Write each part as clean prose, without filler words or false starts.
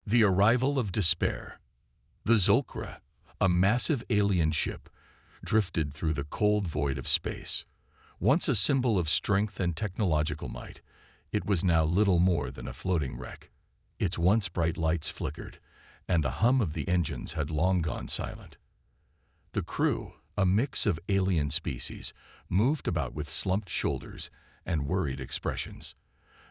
The arrival of despair. The Zulkra, a massive alien ship, drifted through the cold void of space. Once a symbol of strength and technological might, it was now little more than a floating wreck. Its once bright lights flickered, and the hum of the engines had long gone silent. The crew, a mix of alien species, moved about with slumped shoulders and worried expressions.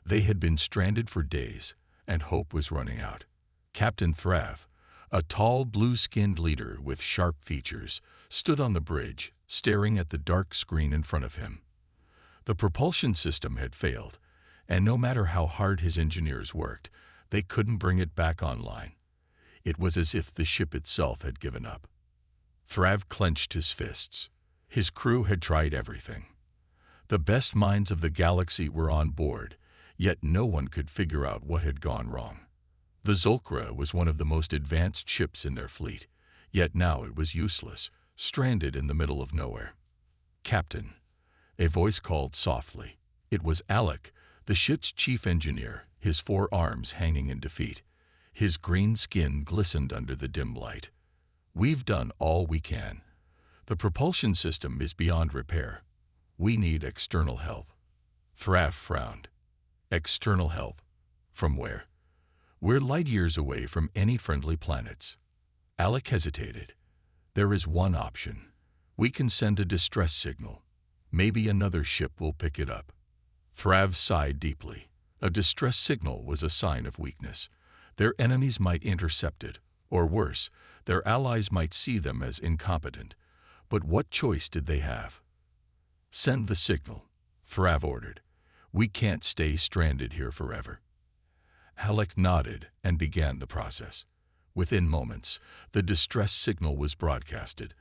They had been stranded for days, and hope was running out. Captain Thrav, a tall, blue-skinned leader with sharp features, stood on the bridge, staring at the dark screen in front of him. The propulsion system had failed, and no matter how hard his engineers worked, they couldn't bring it back online. It was as if the ship itself had given up. Thrav clenched his fists. His crew had tried everything. The best minds of the galaxy were on board, yet no one could figure out what had gone wrong. The Zulkra was one of the most advanced ships in their fleet, yet now it was useless, stranded in the middle of nowhere. "Captain," a voice called softly. It was Alec, the ship's chief engineer, his 4 arms hanging in defeat. His green skin glistened under the dim light. "We've done all we can. The propulsion system is beyond repair. We need external help." Thrav frowned. "External help? From where? We're light years away from any friendly planets." Alec hesitated. "There is one option. We can send a distress signal. Maybe another ship will pick it up." Thrav sighed deeply. A distress signal was a sign of weakness. Their enemies might intercept it, or worse, their allies might see them as incompetent. But what choice did they have? "Send the signal," Thrav ordered. "We can't stay stranded here forever." Alec nodded and began the process. Within moments, the distress signal was broadcasted,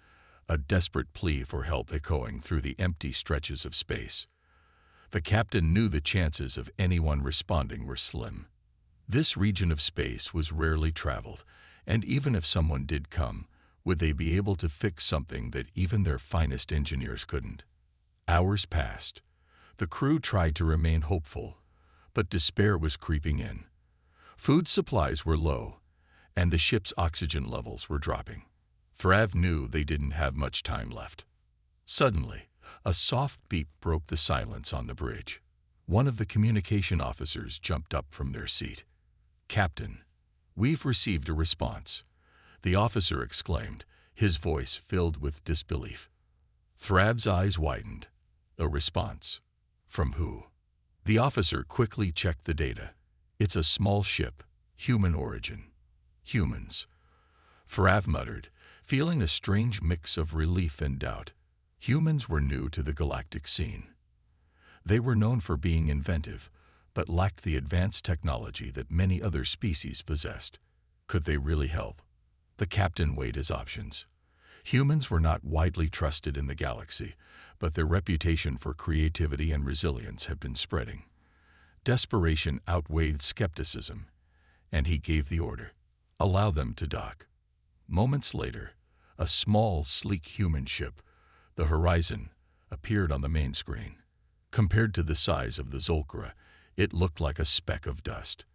a desperate plea for help echoing through the empty stretches of space. The captain knew the chances of anyone responding were slim. This region of space was rarely traveled, and even if someone did come, would they be able to fix something that even their finest engineers couldn't? Hours passed. The crew tried to remain hopeful, but despair was creeping in. Food supplies were low, and the ship's oxygen levels were dropping. Thrav knew they didn't have much time left. Suddenly, a soft beep broke the silence on the bridge. One of the communication officers jumped up from their seat. "Captain, we've received a response," the officer exclaimed, his voice filled with disbelief. Thrav's eyes widened. "A response? From who?" The officer quickly checked the data. "It's a small ship, human origin." "Humans," Thrav muttered, feeling a strange mix of relief and doubt. Humans were new to the galactic scene. They were known for being inventive, but lacked the advanced technology that many other species possessed. Could they really help? The captain weighed his options. Humans were not widely trusted in the galaxy, but their reputation for creativity and resilience had been spreading. Desperation outweighed skepticism, and he gave the order. "Allow them to dock." Moments later, a small, sleek human ship, the Horizon, appeared on the main screen. Compared to the size of the Zulkra, it looked like a speck of dust.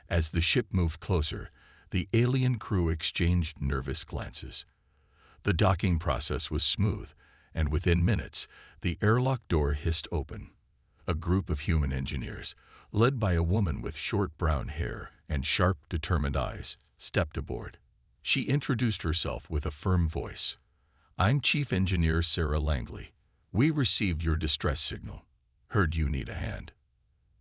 As the ship moved closer, the alien crew exchanged nervous glances. The docking process was smooth, and within minutes, the airlock door hissed open. A group of human engineers, led by a woman with short brown hair and sharp, determined eyes, stepped aboard. She introduced herself with a firm voice. "I'm Chief Engineer Sarah Langley. We received your distress signal. Heard you need a hand."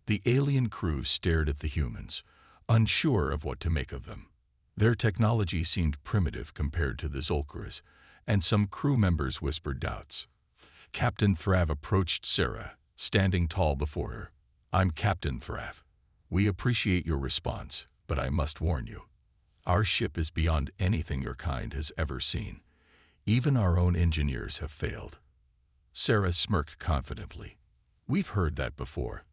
The alien crew stared at the humans, unsure of what to make of them. Their technology seemed primitive compared to the Zulkras, and some crew members whispered doubts. Captain Thrav approached Sarah, standing tall before her. "I'm Captain Thrav. We appreciate your response, but I must warn you. Our ship is beyond anything your kind has ever seen. Even our own engineers have failed." Sarah smirked confidently. "We've heard that before.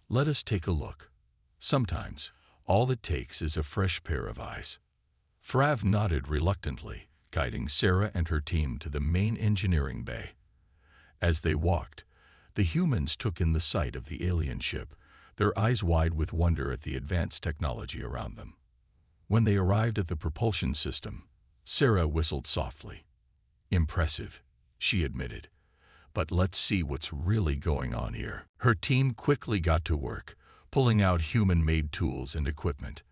Let us take a look. Sometimes, all it takes is a fresh pair of eyes." Thrav nodded reluctantly, guiding Sarah and her team to the main engineering bay. As they walked, the humans took in the sight of the alien ship, their eyes wide with wonder at the advanced technology around them. When they arrived at the propulsion system, Sarah whistled softly. "Impressive," she admitted. "But let's see what's really going on here." Her team quickly got to work, pulling out human-made tools and equipment.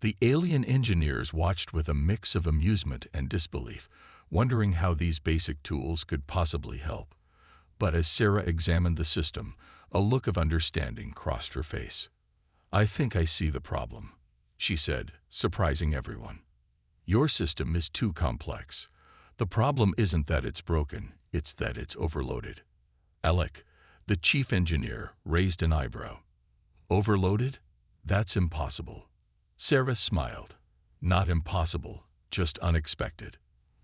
The alien engineers watched with a mix of amusement and disbelief, wondering how these basic tools could possibly help. But as Sarah examined the system, a look of understanding crossed her face. "I think I see the problem," she said, surprising everyone. "Your system is too complex. The problem isn't that it's broken, it's that it's overloaded." Alec, the chief engineer, raised an eyebrow. "Overloaded? That's impossible." Sarah smiled. "Not impossible, just unexpected.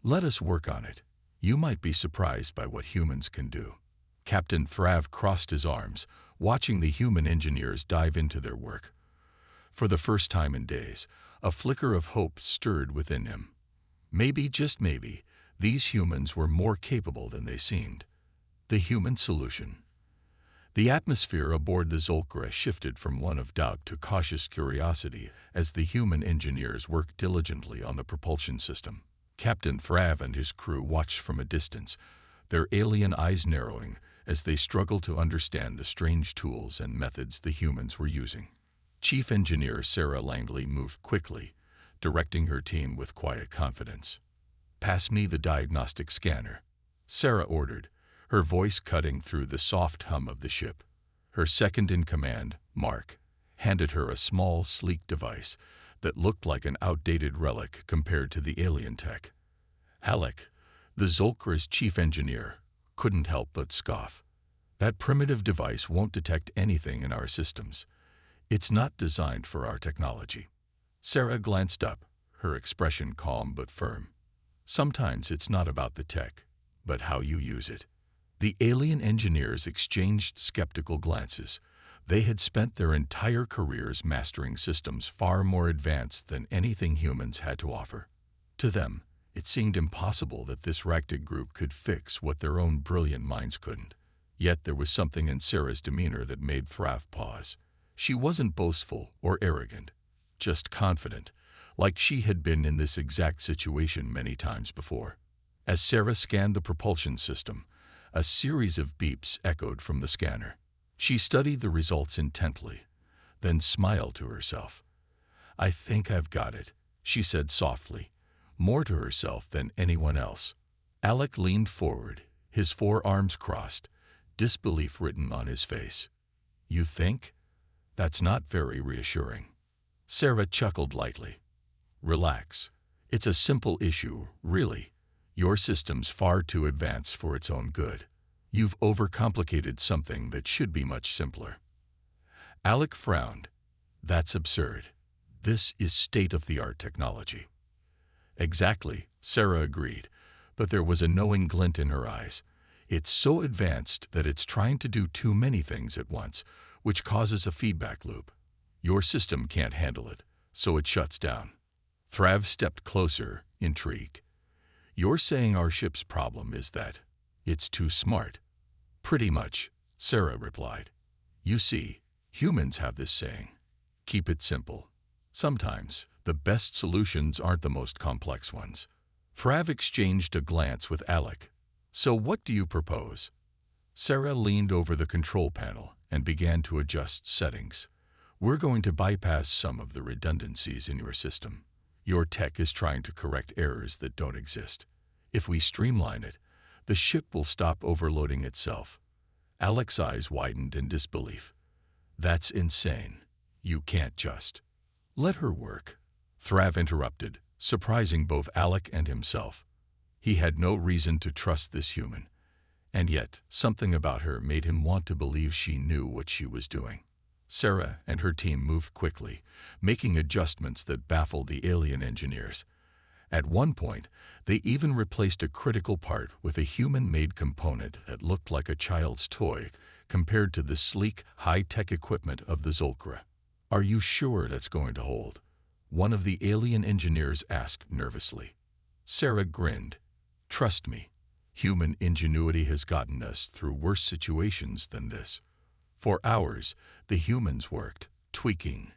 Let us work on it. You might be surprised by what humans can do." Captain Thrav crossed his arms, watching the human engineers dive into their work. For the first time in days, a flicker of hope stirred within him. Maybe, just maybe, these humans were more capable than they seemed. The human solution. The atmosphere aboard the Zolkra shifted from one of doubt to cautious curiosity as the human engineers worked diligently on the propulsion system. Captain Thrav and his crew watched from a distance, their alien eyes narrowing as they struggled to understand the strange tools and methods the humans were using. Chief Engineer Sarah Langley moved quickly, directing her team with quiet confidence. "Pass me the diagnostic scanner," Sarah ordered, her voice cutting through the soft hum of the ship. Her second-in-command, Mark, handed her a small, sleek device that looked like an outdated relic compared to the alien tech. Alec, the Zolkra's chief engineer, couldn't help but scoff. "That primitive device won't detect anything in our systems. It's not designed for our technology." Sarah glanced up, her expression calm but firm. "Sometimes it's not about the tech, but how you use it." The alien engineers exchanged skeptical glances. They had spent their entire careers mastering systems far more advanced than anything humans had to offer. To them, it seemed impossible that this Galactic group could fix what their own brilliant minds couldn't. Yet there was something in Sarah's demeanor that made Thrav pause. She wasn't boastful or arrogant, just confident, like she had been in this exact situation many times before. As Sarah scanned the propulsion system, a series of beeps echoed from the scanner. She studied the results intently, then smiled to herself. "I think I've got it," she said softly, more to herself than anyone else. Alec leaned forward, his forearms crossed, disbelief written on his face. "You think? That's not very reassuring." Sarah chuckled lightly. "Relax. It's a simple issue, really. Your system's far too advanced for its own good. You've overcomplicated something that should be much simpler." Alec frowned. "That's absurd. This is state-of-the-art technology." "Exactly," Sarah agreed, but there was a knowing glint in her eyes. "It's so advanced that it's trying to do too many things at once, which causes a feedback loop. Your system can't handle it, so it shuts down." Thrav stepped closer, intrigued. "You're saying our ship's problem is that it's too smart?" "Pretty much," Sarah replied. "You see, humans have this saying, keep it simple. Sometimes, the best solutions aren't the most complex ones." Thrav exchanged a glance with Alec. "So what do you propose?" Sarah leaned over the control panel and began to adjust settings. "We're going to bypass some of the redundancies in your system. Your tech is trying to correct errors that don't exist. If we streamline it, the ship will stop overloading itself." Alec's eyes widened in disbelief. "That's insane. You can't just." "Let her work," Thrav interrupted, surprising both Alec and himself. He had no reason to trust this human, and yet something about her made him want to believe she knew what she was doing. Sarah and her team moved quickly, making adjustments that baffled the alien engineers. At one point, they even replaced a critical part with a human-made component that looked like a child's toy compared to the sleek, high-tech equipment of the Zolkra. "Are you sure that's going to hold?" one of the alien engineers asked nervously. Sarah grinned. "Trust me, human ingenuity has gotten us through worse situations than this." For hours, the humans worked, tweaking,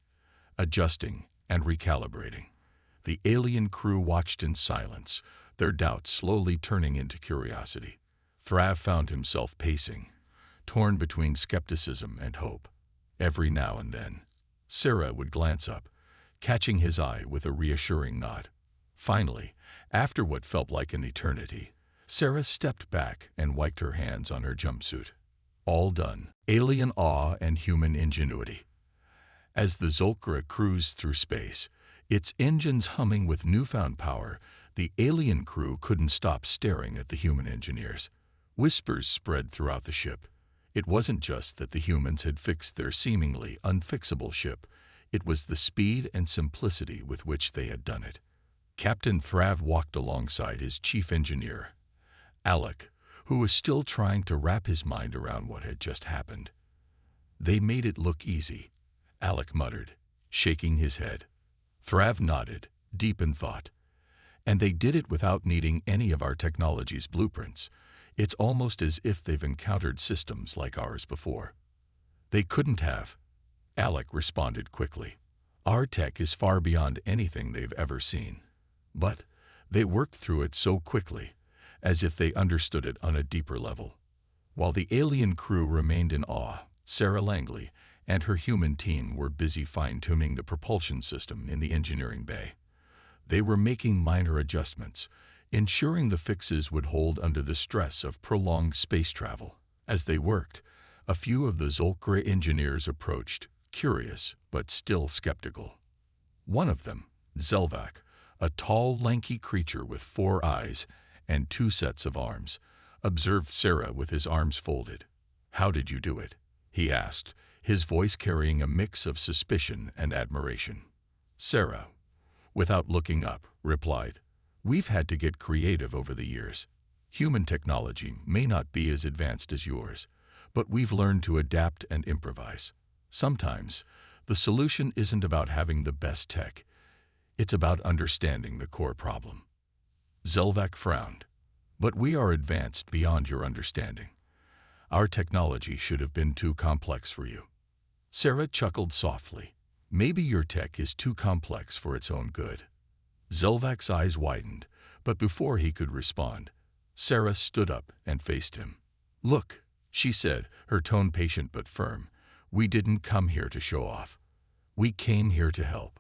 adjusting, and recalibrating. The alien crew watched in silence, their doubts slowly turning into curiosity. Thrav found himself pacing, torn between skepticism and hope. Every now and then, Sarah would glance up, catching his eye with a reassuring nod. Finally, after what felt like an eternity, Sarah stepped back and wiped her hands on her jumpsuit. All done. Alien awe and human ingenuity. As the Zolkra cruised through space, its engines humming with newfound power, the alien crew couldn't stop staring at the human engineers. Whispers spread throughout the ship. It wasn't just that the humans had fixed their seemingly unfixable ship, it was the speed and simplicity with which they had done it. Captain Thrav walked alongside his chief engineer, Alec, who was still trying to wrap his mind around what had just happened. "They made it look easy," Alec muttered, shaking his head. Thrav nodded, deep in thought. "And they did it without needing any of our technology's blueprints. It's almost as if they've encountered systems like ours before." "They couldn't have," Alec responded quickly. "Our tech is far beyond anything they've ever seen. But they worked through it so quickly, as if they understood it on a deeper level." While the alien crew remained in awe, Sarah Langley and her human team were busy fine-tuning the propulsion system in the engineering bay. They were making minor adjustments, ensuring the fixes would hold under the stress of prolonged space travel. As they worked, a few of the Zolkra engineers approached, curious but still skeptical. One of them, Zelvak, a tall, lanky creature with 4 eyes and 2 sets of arms, observed Sarah with his arms folded. "How did you do it?" he asked, his voice carrying a mix of suspicion and admiration. Sarah, without looking up, replied, "We've had to get creative over the years. Human technology may not be as advanced as yours, but we've learned to adapt and improvise. Sometimes, the solution isn't about having the best tech. It's about understanding the core problem." Zelvak frowned. "But we are advanced beyond your understanding. Our technology should have been too complex for you." Sarah chuckled softly. "Maybe your tech is too complex for its own good." Zelvak's eyes widened, but before he could respond, Sarah stood up and faced him. "Look," she said, her tone patient but firm, "we didn't come here to show off. We came here to help.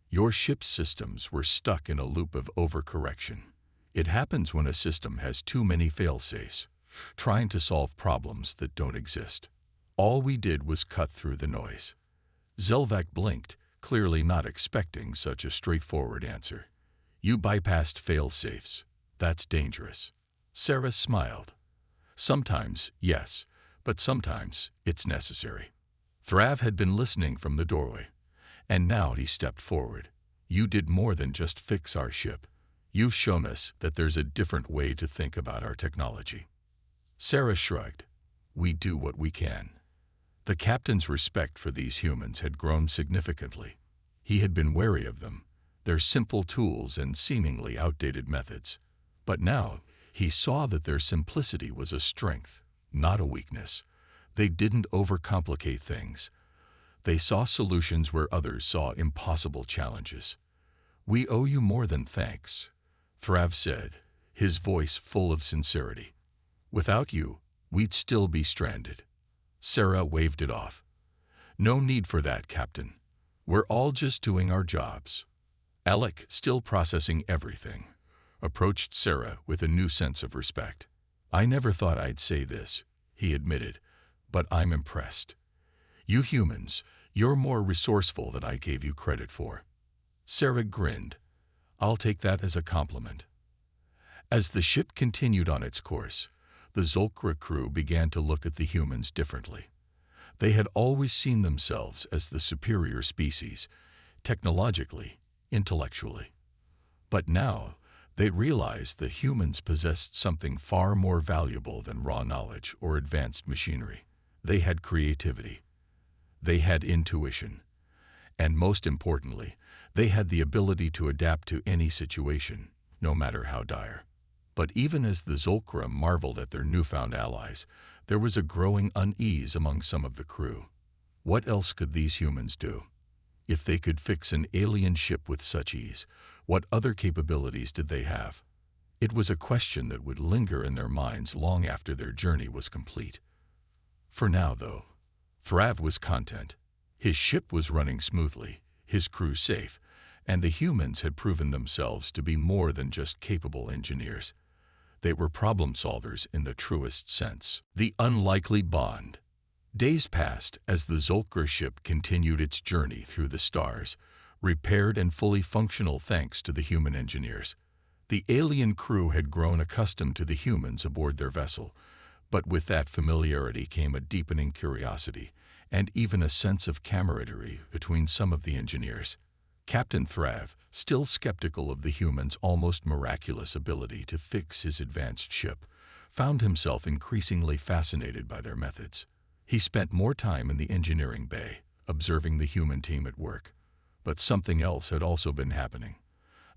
Your ship's systems were stuck in a loop of overcorrection. It happens when a system has too many fail-safes, trying to solve problems that don't exist. All we did was cut through the noise." Zelvak blinked, clearly not expecting such a straightforward answer. "You bypassed fail-safes. That's dangerous." Sarah smiled. "Sometimes, yes, but sometimes it's necessary." Thrav had been listening from the doorway, and now he stepped forward. "You did more than just fix our ship. You've shown us that there's a different way to think about our technology." Sarah shrugged. "We do what we can." The captain's respect for these humans had grown significantly. He had been wary of them, their simple tools and seemingly outdated methods. But now, he saw that their simplicity was a strength, not a weakness. They didn't overcomplicate things. They saw solutions where others saw impossible challenges. "We owe you more than thanks," Thrav said, his voice full of sincerity. "Without you, we'd still be stranded." Sarah waved it off. "No need for that, Captain. We're all just doing our jobs." Alec, still processing everything, approached Sarah with a new sense of respect. "I never thought I'd say this," he admitted, "but I'm impressed. You humans, you're more resourceful than I gave you credit for." Sarah grinned. "I'll take that as a compliment." As the ship continued on its course, the Zolkra crew began to look at the humans differently. They had always seen themselves as the superior species, technologically, intellectually. But now, they realized that humans possessed something far more valuable than raw knowledge or advanced machinery. They had creativity. They had intuition. And most importantly, they had the ability to adapt to any situation, no matter how dire. But even as the Zolkra marveled at their newfound allies, there was a growing unease among some of the crew. What else could these humans do? If they could fix an alien ship with such ease, What other capabilities did they have? It was a question that would linger in their minds long after their journey was complete. For now, though, Thrav was content. His ship was running smoothly, his crew safe, and the humans had proven themselves to be more than just capable engineers. They were problem solvers in the truest sense. The unlikely bond. Days passed as the Zulkra ship continued its journey through the stars, repaired and fully functional thanks to the human engineers. The alien crew had grown accustomed to the humans aboard their vessel, but with that familiarity came a deepening curiosity and even a sense of camaraderie between some of the engineers. Captain Thrav, still skeptical of the humans' almost miraculous ability to fix his advanced ship, found himself increasingly fascinated by their methods. He spent more time in the engineering bay, observing the human team at work. But something else had also been happening.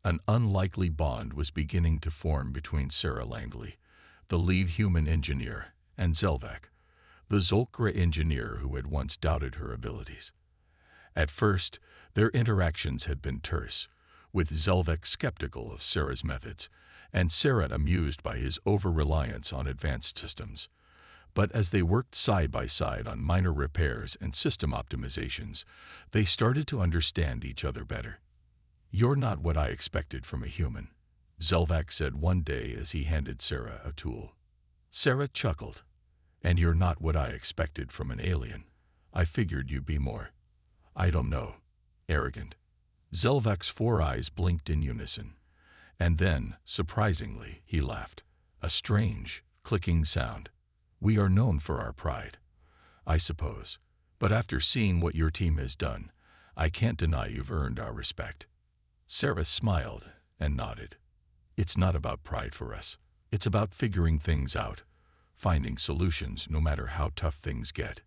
An unlikely bond was beginning to form between Sarah Langley, the lead human engineer, and Zelvac, the Zulkra engineer who had once doubted her abilities. At first, their interactions had been terse, with Zelvac skeptical of Sarah's methods, and Sarah amused by his over-reliance on advanced systems. But as they worked side by side on minor repairs and system optimizations, they started to understand each other better. "You're not what I expected from a human," Zelvac said one day as he handed Sarah a tool. Sarah chuckled. "And you're not what I expected from an alien. I figured you'd be more, I don't know, arrogant." Zelvac's 4 eyes blinked in unison. And then, surprisingly, he laughed. A strange, clicking sound. "We are known for our pride, I suppose. But after seeing what your team has done, I can't deny you've earned our respect." Sarah smiled and nodded. "It's not about pride for us. It's about figuring things out, finding solutions no matter how tough things get."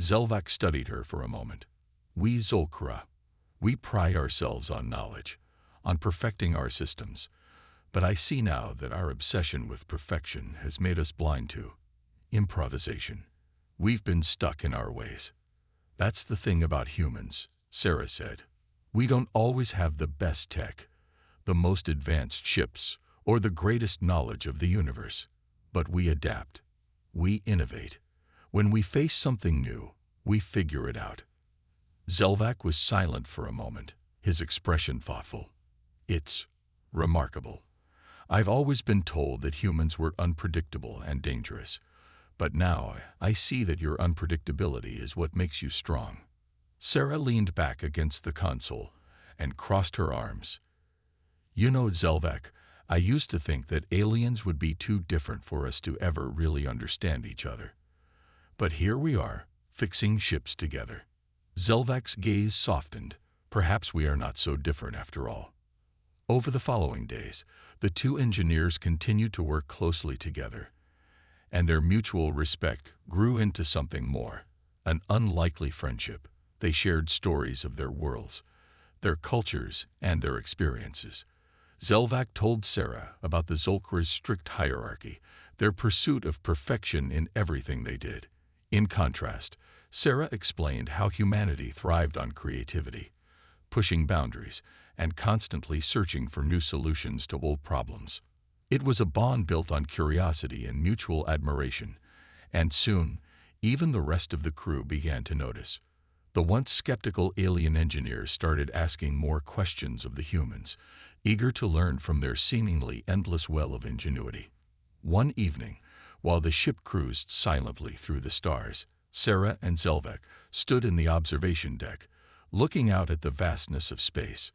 Zelvac studied her for a moment. "We Zulkra, we pride ourselves on knowledge, on perfecting our systems. But I see now that our obsession with perfection has made us blind to improvisation. We've been stuck in our ways." "That's the thing about humans," Sarah said. "We don't always have the best tech, the most advanced ships, or the greatest knowledge of the universe. But we adapt. We innovate. When we face something new, we figure it out." Zelvac was silent for a moment, his expression thoughtful. "It's remarkable. I've always been told that humans were unpredictable and dangerous. But now I see that your unpredictability is what makes you strong." Sarah leaned back against the console and crossed her arms. "You know, Zelvac, I used to think that aliens would be too different for us to ever really understand each other. But here we are, fixing ships together." Zelvac's gaze softened. Perhaps we are not so different after all. Over the following days, the two engineers continued to work closely together, and their mutual respect grew into something more, an unlikely friendship. They shared stories of their worlds, their cultures, and their experiences. Zelvac told Sarah about the Zulkra's strict hierarchy, their pursuit of perfection in everything they did. In contrast, Sarah explained how humanity thrived on creativity, pushing boundaries, and constantly searching for new solutions to old problems. It was a bond built on curiosity and mutual admiration, and soon, even the rest of the crew began to notice. The once skeptical alien engineers started asking more questions of the humans, eager to learn from their seemingly endless well of ingenuity. One evening, while the ship cruised silently through the stars, Sarah and Zelvac stood in the observation deck, looking out at the vastness of space.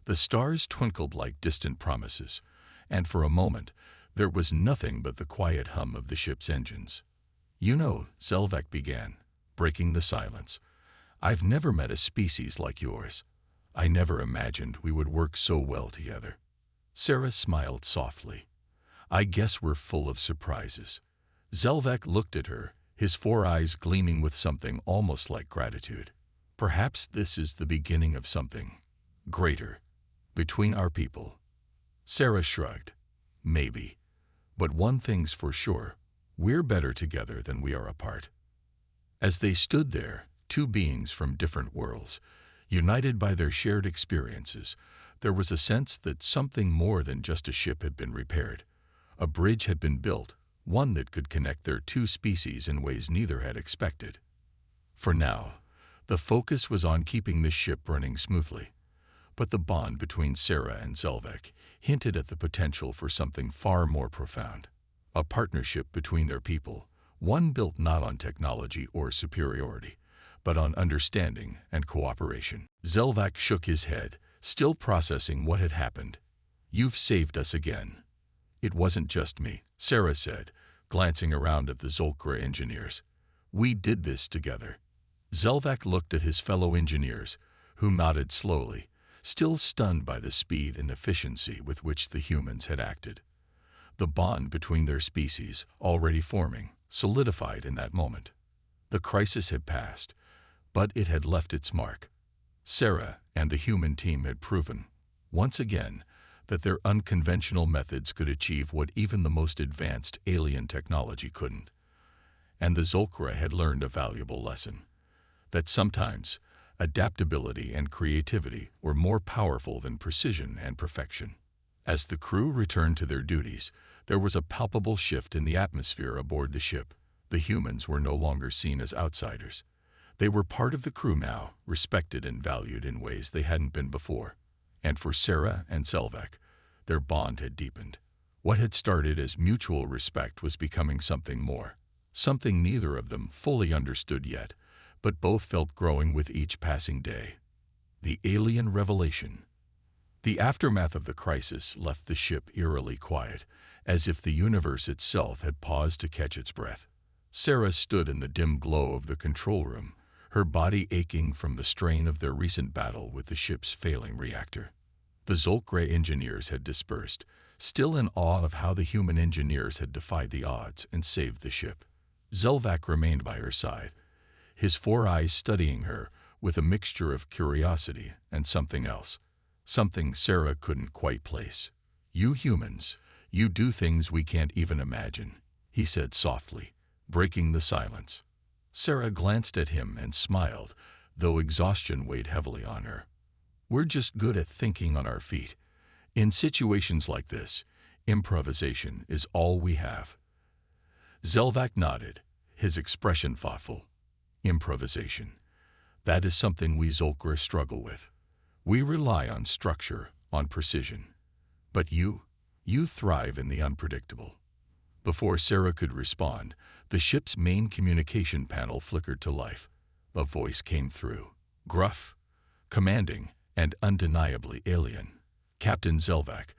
The stars twinkled like distant promises, and for a moment, there was nothing but the quiet hum of the ship's engines. "You know," Zelvac began, breaking the silence, "I've never met a species like yours. I never imagined we would work so well together." Sarah smiled softly. "I guess we're full of surprises." Zelvac looked at her, his 4 eyes gleaming with something almost like gratitude. "Perhaps this is the beginning of something greater between our people." Sarah shrugged. "Maybe. But one thing's for sure, we're better together than we are apart." As they stood there, two beings from different worlds, united by their shared experiences, There was a sense that something more than just a ship had been repaired. A bridge had been built, one that could connect their two species in ways neither had expected. For now, the focus was on keeping the ship running smoothly. But the bond between Sarah and Zelvek hinted at the potential for something far more profound. A partnership between their people, one built not on technology or superiority, but on understanding and cooperation. Zelvek shook his head, still processing what had happened. "You've saved us again." "It wasn't just me," Sarah said, glancing around at the Zolkra engineers. "We did this together." Zelvek looked at his fellow engineers, who nodded slowly, still stunned by the speed and efficiency with which the humans had acted. The bond between their species, already forming, solidified in that moment. The crisis had passed, but it had left its mark. Sarah and the human team had proven, once again, that their unconventional methods could achieve what even the most advanced alien technology couldn't. And the Zolkra had learned a valuable lesson, that sometimes adaptability and creativity were more powerful than precision and perfection. As the crew returned to their duties, there was a palpable shift in the atmosphere aboard the ship. The humans were no longer seen as outsiders. They were part of the crew now, respected and valued in ways they hadn't been before. And for Sarah and Zelvek, their bond had deepened. What had started as mutual respect was becoming something more, something neither of them fully understood yet, but both felt growing with each passing day. The alien revelation. The aftermath of the crisis left the ship eerily quiet, as if the universe itself had paused to catch its breath. Sarah stood in the dim glow of the control room, her body aching from the strain of their recent battle with the ship's failing reactor. The Zolkra engineers had dispersed, still in awe of how the human engineers had defied the odds and saved the ship. Zelvek remained by her side, his four eyes studying her with a mixture of curiosity and something else, something Sarah couldn't quite place. "You humans, you do things we can't even imagine," he said softly, breaking the silence. Sarah glanced at him and smiled, though exhaustion weighed heavily on her. "We're just good at thinking on our feet. In situations like this, improvisation is all we have." Zelvek nodded, his expression thoughtful. "Improvisation. That is something we Zolkra struggle with. We rely on structure, on precision. But you thrive in the unpredictable." Before Sarah could respond, the ship's main communication panel flickered to life. A voice came through, gruff, commanding, and undeniably alien. "Captain Zelvek,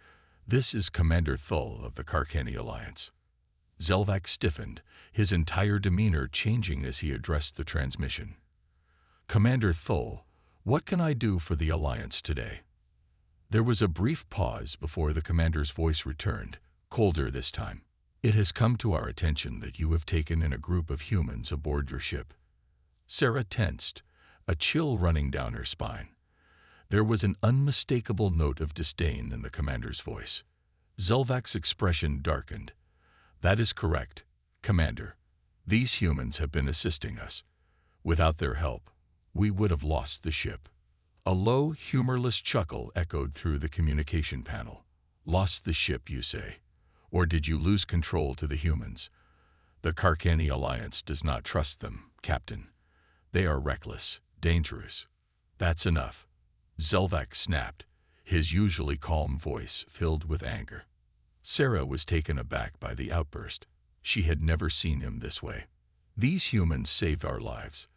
this is Commander Thull of the Carcani Alliance." Zelvek stiffened, his entire demeanor changing as he addressed the transmission. "Commander Thull, what can I do for the Alliance today?" There was a brief pause before the commander's voice returned, colder this time. "It has come to our attention that you have taken in a group of humans aboard your ship." Sarah tensed, a chill running down her spine. There was an unmistakable note of disdain in the commander's voice. Zelvek's expression darkened. "That is correct, Commander. These humans have been assisting us. Without their help, we would have lost the ship." A low, humorless chuckle echoed through the communication panel. "Lost the ship, you say? Or did you lose control to the humans? The Carcani Alliance does not trust them, Captain. They are reckless, dangerous." "That's enough," Zelvek snapped, his usually calm voice filled with anger. Sarah was taken aback by the outburst. She had never seen him this way. "These humans saved our lives,"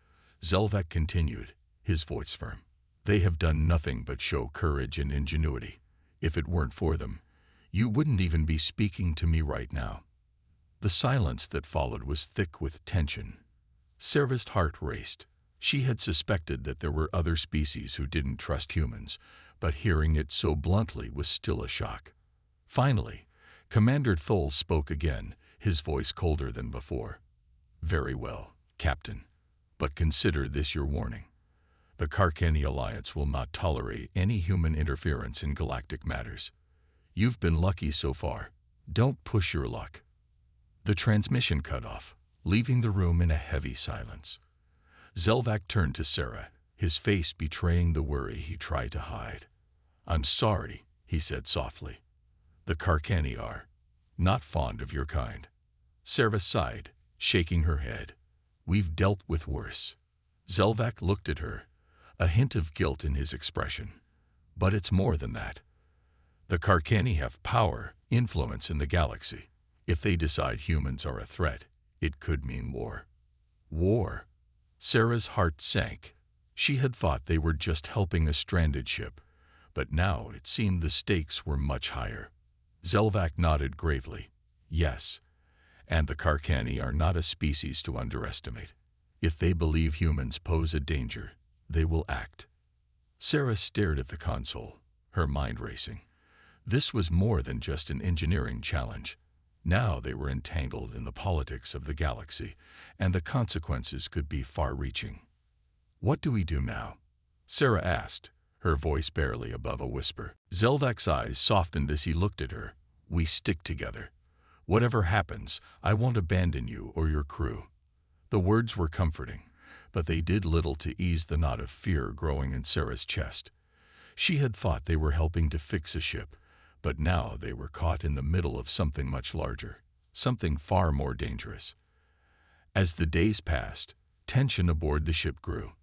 Zelvek continued, his voice firm. "They have done nothing but show courage and ingenuity. If it weren't for them, you wouldn't even be speaking to me right now." The silence that followed was thick with tension. Sarah's heart raced. She had suspected that there were other species who didn't trust humans, but hearing it so bluntly was still a shock. Finally, Commander Thull spoke again, his voice colder than before. "Very well, Captain, but consider this your warning. The Carcani Alliance will not tolerate any human interference in galactic matters. You've been lucky so far. Don't push your luck." The transmission cut off, leaving the room in a heavy silence. Zelvek turned to Sarah, his face betraying the worry he tried to hide. "I'm sorry," he said softly. "The Carcani are not fond of your kind." Sarah sighed, shaking her head. "We've dealt with worse." Zelvac looked at her, a hint of guilt in his expression. "But it's more than that. The Carcani have power, influence in the galaxy. If they decide humans are a threat, it could mean war." War? Sarah's heart sank. She had thought they were just helping a stranded ship, but now it seemed the stakes were much higher. Zelvac nodded gravely. "Yes, and the Carcani are not a species to underestimate. If they believe humans pose a danger, they will act." Sarah stared at the console, her mind racing. This was more than just an engineering challenge. Now they were entangled in the politics of the galaxy, and the consequences could be far-reaching. "What do we do now?" Sarah asked, her voice barely above a whisper. Zelvac's eyes softened as he looked at her. "We stick together. Whatever happens, I won't abandon you or your crew." The words were comforting, but they did little to ease the knot of fear growing in Sarah's chest. She had thought they were helping to fix a ship, but now they were caught in the middle of something much larger, something far more dangerous. As the days passed, tension aboard the ship grew.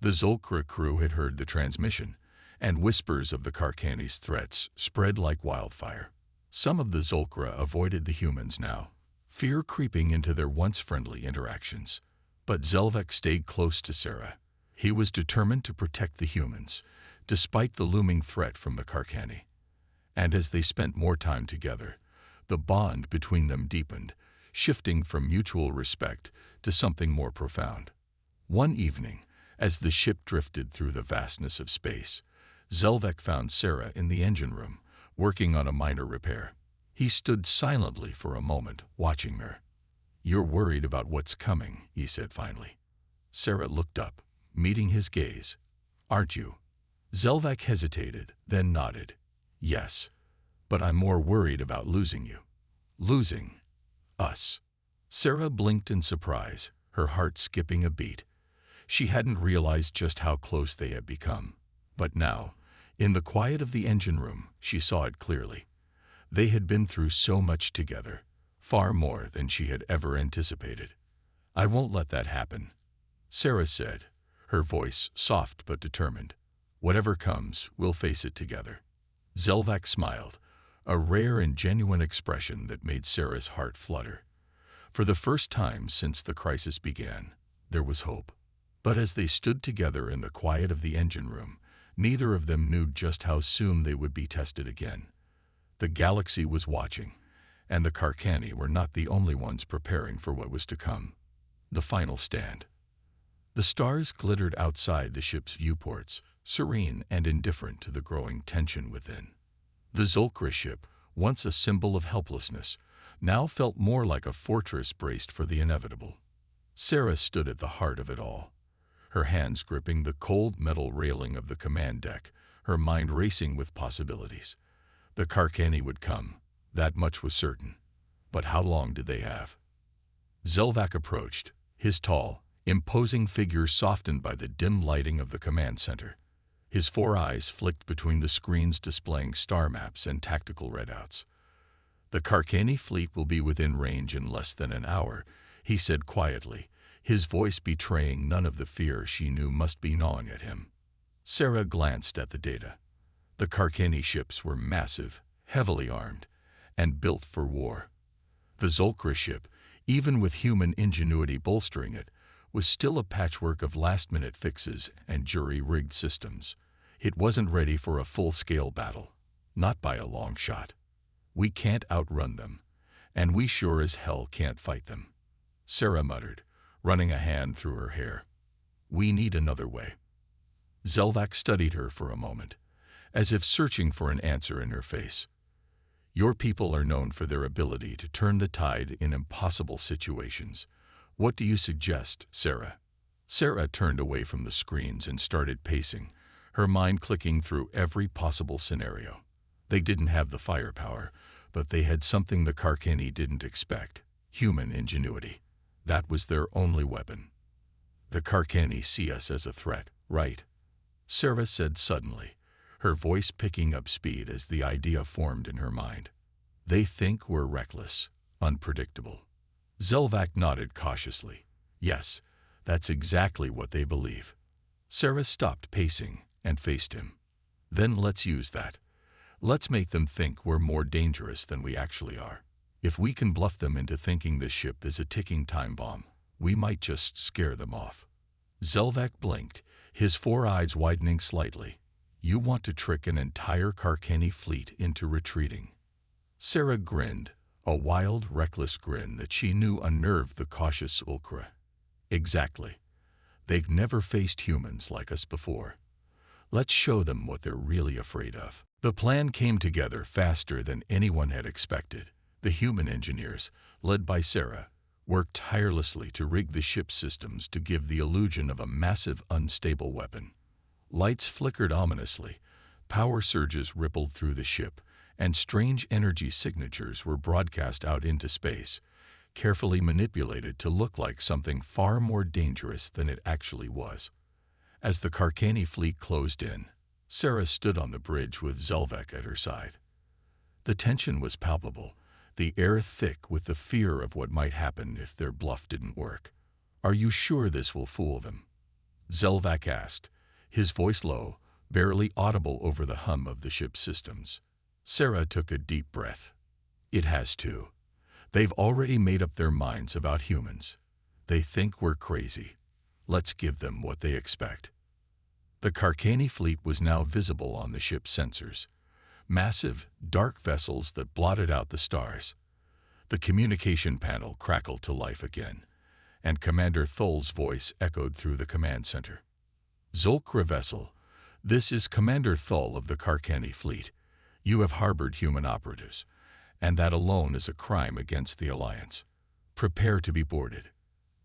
The Zolkra crew had heard the transmission, and whispers of the Carcani's threats spread like wildfire. Some of the Zolkra avoided the humans now, fear creeping into their once friendly interactions. But Zelvac stayed close to Sarah. He was determined to protect the humans, despite the looming threat from the Carcani. And as they spent more time together, the bond between them deepened, shifting from mutual respect to something more profound. One evening, as the ship drifted through the vastness of space, Zelvac found Sarah in the engine room, working on a minor repair. He stood silently for a moment, watching her. "You're worried about what's coming," he said finally. Sarah looked up, meeting his gaze. "Aren't you?" Zelvac hesitated, then nodded. "Yes, but I'm more worried about losing you." "Losing us?" Sarah blinked in surprise, her heart skipping a beat. She hadn't realized just how close they had become. But now, in the quiet of the engine room, she saw it clearly. They had been through so much together, far more than she had ever anticipated. "I won't let that happen," Sarah said, her voice soft but determined. "Whatever comes, we'll face it together." Zelvac smiled, a rare and genuine expression that made Sarah's heart flutter. For the first time since the crisis began, there was hope. But as they stood together in the quiet of the engine room, neither of them knew just how soon they would be tested again. The galaxy was watching, and the Carcani were not the only ones preparing for what was to come. The final stand. The stars glittered outside the ship's viewports, serene and indifferent to the growing tension within. The Zolkra ship, once a symbol of helplessness, now felt more like a fortress braced for the inevitable. Sarah stood at the heart of it all, her hands gripping the cold metal railing of the command deck, her mind racing with possibilities. The Carcani would come, that much was certain. But how long did they have? Zelvac approached, his tall, imposing figure softened by the dim lighting of the command center. His 4 eyes flicked between the screens displaying star maps and tactical readouts. "The Carcani fleet will be within range in less than an hour," he said quietly, his voice betraying none of the fear she knew must be gnawing at him. Sarah glanced at the data. The Carcani ships were massive, heavily armed, and built for war. The Zolkra ship, even with human ingenuity bolstering it, was still a patchwork of last-minute fixes and jury-rigged systems. It wasn't ready for a full-scale battle, not by a long shot. "We can't outrun them, and we sure as hell can't fight them," Sarah muttered, running a hand through her hair. "We need another way." Zelvac studied her for a moment, as if searching for an answer in her face. "Your people are known for their ability to turn the tide in impossible situations. What do you suggest, Sarah?" Sarah turned away from the screens and started pacing, her mind clicking through every possible scenario. They didn't have the firepower, but they had something the Carcani didn't expect: human ingenuity. That was their only weapon. "The Carcani see us as a threat, right?" Sarah said suddenly, her voice picking up speed as the idea formed in her mind. They think we're reckless, unpredictable. Zelvac nodded cautiously. Yes, that's exactly what they believe. Sarah stopped pacing and faced him. Then let's use that. Let's make them think we're more dangerous than we actually are. If we can bluff them into thinking this ship is a ticking time bomb, we might just scare them off. Zelvac blinked, his four eyes widening slightly. You want to trick an entire Carcani fleet into retreating? Sarah grinned, a wild, reckless grin that she knew unnerved the cautious Ulcra. Exactly. They've never faced humans like us before. Let's show them what they're really afraid of. The plan came together faster than anyone had expected. The human engineers, led by Sarah, worked tirelessly to rig the ship's systems to give the illusion of a massive, unstable weapon. Lights flickered ominously, power surges rippled through the ship, and strange energy signatures were broadcast out into space, carefully manipulated to look like something far more dangerous than it actually was. As the Carcani fleet closed in, Sarah stood on the bridge with Zelvac at her side. The tension was palpable, the air thick with the fear of what might happen if their bluff didn't work. Are you sure this will fool them? Zelvac asked, his voice low, barely audible over the hum of the ship's systems. Sarah took a deep breath. It has to. They've already made up their minds about humans. They think we're crazy. Let's give them what they expect. The Carcani fleet was now visible on the ship's sensors. Massive, dark vessels that blotted out the stars. The communication panel crackled to life again, and Commander Thul's voice echoed through the command center. Zulkra vessel, this is Commander Thul of the Carcani fleet. You have harbored human operatives, and that alone is a crime against the Alliance. Prepare to be boarded.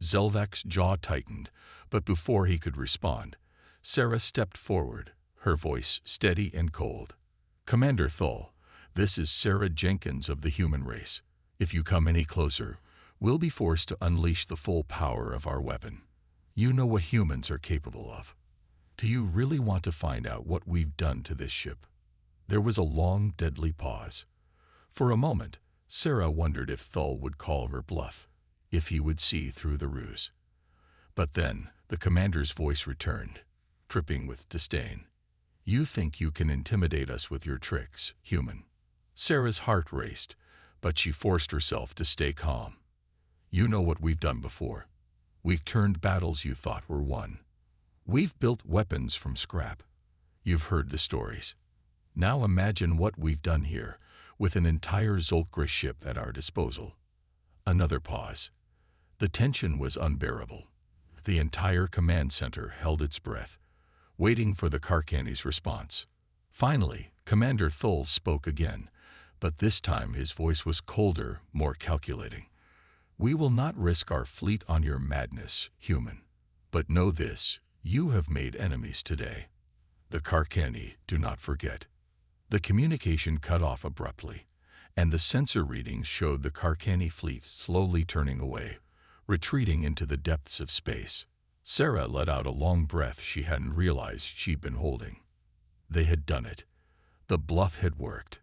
Zelvac's jaw tightened, but before he could respond, Sarah stepped forward, her voice steady and cold. Commander Thul, this is Sarah Jenkins of the human race. If you come any closer, we'll be forced to unleash the full power of our weapon. You know what humans are capable of. Do you really want to find out what we've done to this ship? There was a long, deadly pause. For a moment, Sarah wondered if Thul would call her bluff, if he would see through the ruse. But then, the commander's voice returned, dripping with disdain. You think you can intimidate us with your tricks, human. Sarah's heart raced, but she forced herself to stay calm. You know what we've done before. We've turned battles you thought were won. We've built weapons from scrap. You've heard the stories. Now imagine what we've done here, with an entire Zulkra ship at our disposal. Another pause. The tension was unbearable. The entire command center held its breath, waiting for the Carcani's response. Finally, Commander Thul spoke again, but this time his voice was colder, more calculating. We will not risk our fleet on your madness, human. But know this, you have made enemies today. The Carcani, do not forget. The communication cut off abruptly, and the sensor readings showed the Carcani fleet slowly turning away, retreating into the depths of space. Sarah let out a long breath she hadn't realized she'd been holding. They had done it. The bluff had worked.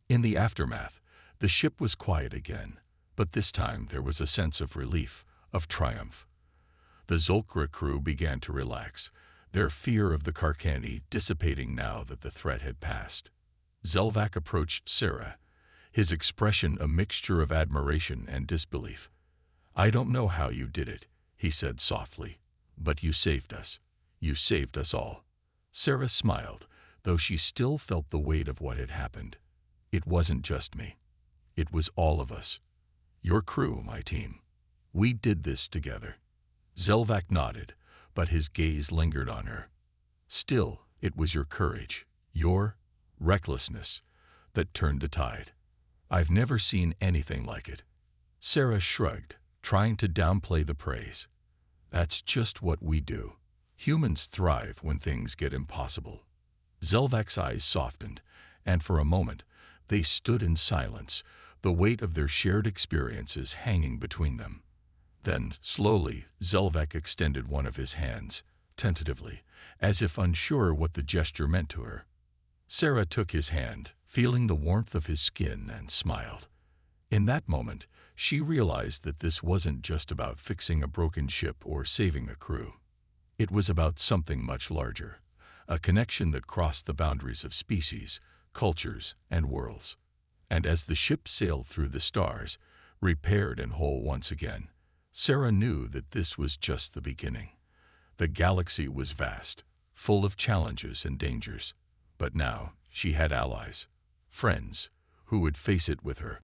In the aftermath, the ship was quiet again, but this time there was a sense of relief, of triumph. The Zulkra crew began to relax, their fear of the Carcani dissipating now that the threat had passed. Zelvac approached Sarah, his expression a mixture of admiration and disbelief. I don't know how you did it, he said softly, but you saved us. You saved us all. Sarah smiled, though she still felt the weight of what had happened. It wasn't just me. It was all of us. Your crew, my team. We did this together. Zelvac nodded, but his gaze lingered on her. Still, it was your courage, your recklessness, that turned the tide. I've never seen anything like it. Sarah shrugged, trying to downplay the praise. That's just what we do. Humans thrive when things get impossible. Zelvac's eyes softened, and for a moment, they stood in silence, the weight of their shared experiences hanging between them. Then, slowly, Zelvac extended one of his hands, tentatively, as if unsure what the gesture meant to her. Sarah took his hand, feeling the warmth of his skin, and smiled. In that moment, she realized that this wasn't just about fixing a broken ship or saving a crew. It was about something much larger, a connection that crossed the boundaries of species, cultures, and worlds. And as the ship sailed through the stars, repaired and whole once again, Sarah knew that this was just the beginning. The galaxy was vast, full of challenges and dangers. But now she had allies, friends, who would face it with her.